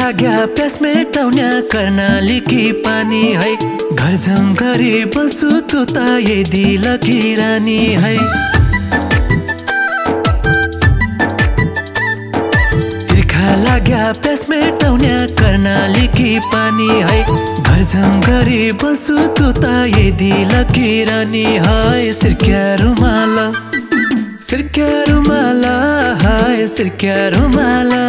लाग्या प्यास मेटाउन्या कर्णाली कि पानी है घर जाम गरी बसु तँ यदि लकी रानी है तिर्खा लाग्या प्यास मेटाउन्या कर्णाली कि पानी है घर जाम गरी बसु तँ यदि लकी रानी है सिर्क्या रुमाला हाय सिर्क्या रुमाला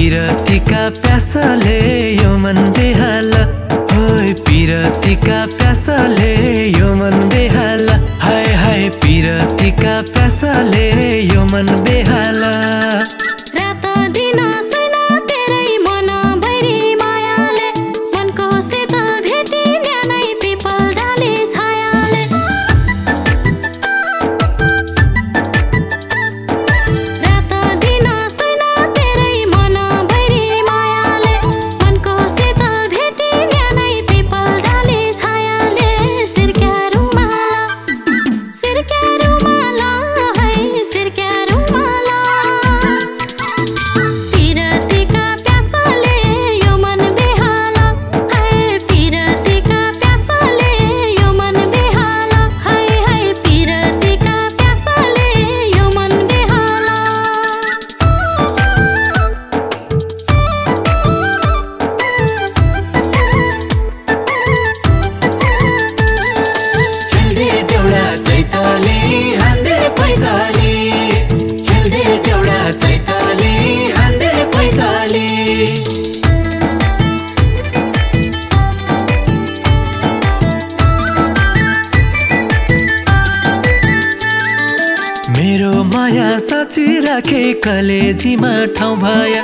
पिरतीका प्यासले यो मन बेहाला होय पिरतीका प्यासले यो मन बेहाला हाय हाय पिरतीका प्यासले यो मन बेहाला मेरो माया साँची राखे कलेजीमा ठाउँ भया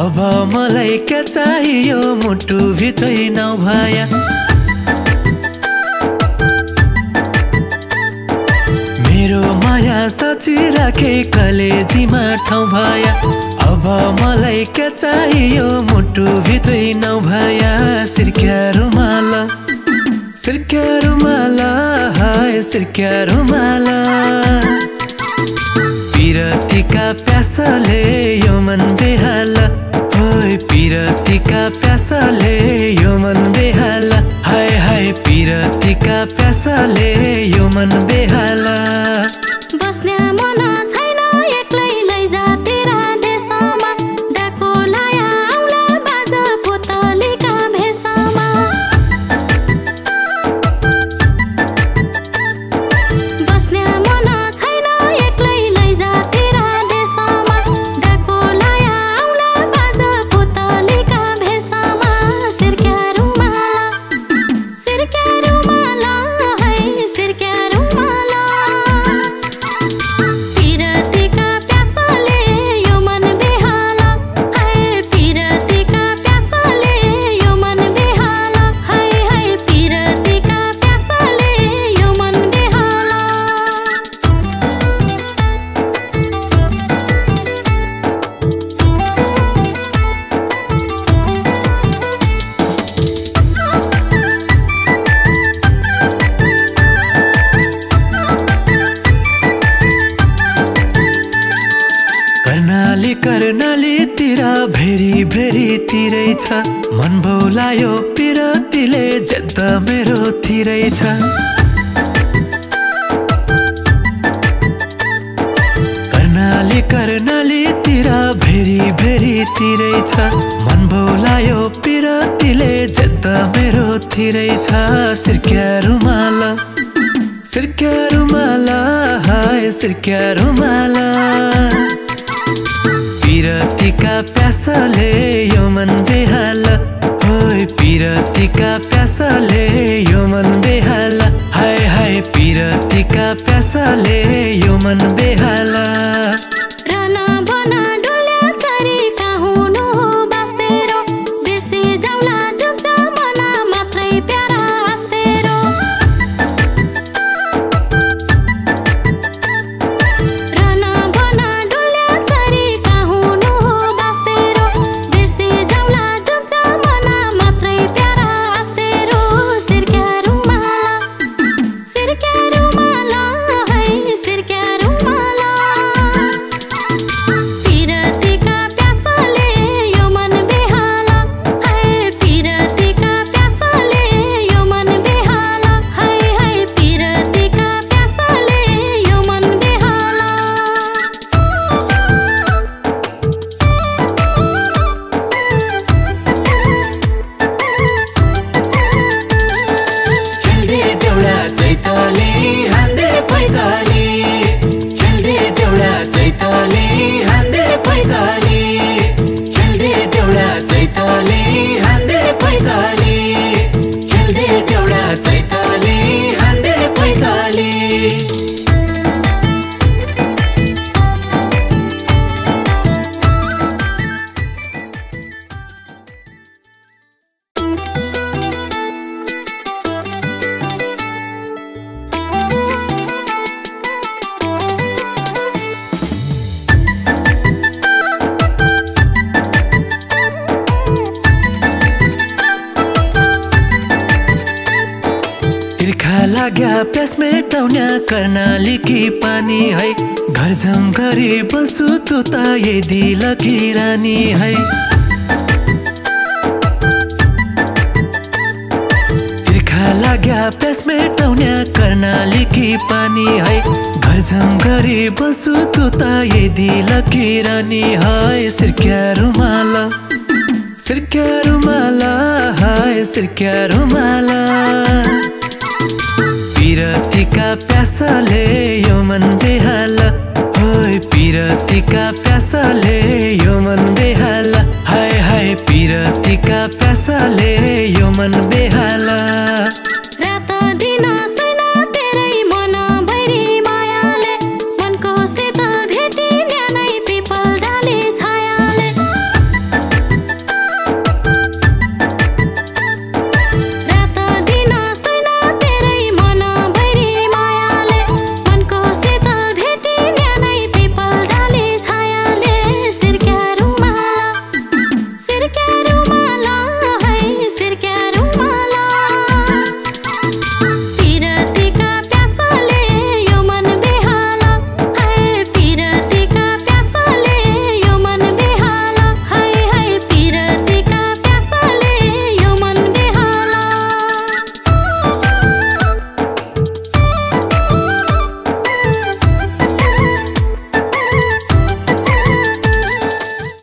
अब मलाई क्या चाहियो मुटु भित्रै नाउँ भया मेरो माया साँची राखे कलेजीमा ठाउँ भया अब मलाई क्या चाहियो मुटु भित्रै नाउँ भया सिर्क्या रुमाला हाय सिर्क्या रुमाला पिरतीका प्यासले यो मन बेहाला होय पिरतीका प्यासले यो मन बेहाला हाय हाय पिरतीका प्यासले यो मन बेहाला बस्ने मन छैन एक्लै लैजा तेरा देशमा डाको लाया आउला बाजा पोतलीका भेषमा बस्ने मन छैन एक्लै लैजा तेरा देशमा डाको लाया आउला बाजा पोतलीका भेषमा सिर्क्या रुमाला है सिर्क्या रुमाला पिरतीका प्यासले यो मन बेहाला हाय पिरतीका प्यासले यो मन बेहाला हाय हाय पिरतीका प्यासले यो मन बेहाला कर्णाली तिर भेरी भेरी तिरै छ मन भौलायो पिरतीले जन्त मेरो तिरै छ कर्णाली तिर भेरी भेरी तिरै छ मन भौलायो पिरतीले जन्त मेरो तिरै छ सिर्क्या रुमाला हाय सिर्क्या रुमाला पिरतीका प्यासले यो मन बेहाला होय पिरतीका प्यासले यो मन बेहाला हाय हाय पिरतीका प्यासले यो मन बेहाला राना बना डुल्या चरी काहुनु बास्तेरो बिर्सी जाउला जुम्चा मना मात्रै प्यारा आस्तेरो राना बना डुल्या चरी काहुनु बास्तेरो बिर्सी जाउला जुम्चा मना मात्रै प्यारा आस्तेरो सिर्क्या रुमाला तिर्खा लाग्या प्यास मेटाउन्या कर्णालीकी पानी है घरझम गरी बसु तु त यदि लकी रानी है तिर्खा लाग्या प्यास मेटाउन्या कर्णालीकी पानी है घरझम गरी बसु तु त यदि लकी रानी है सिर्क्या रुमाला हाय सिर्क्या रुमाला पिरतीका प्यासले यो मन बेहाला होय पिरतीका प्यासले यो मन बेहाला हाय हाय पिरतीका प्यासले यो मन बेहाला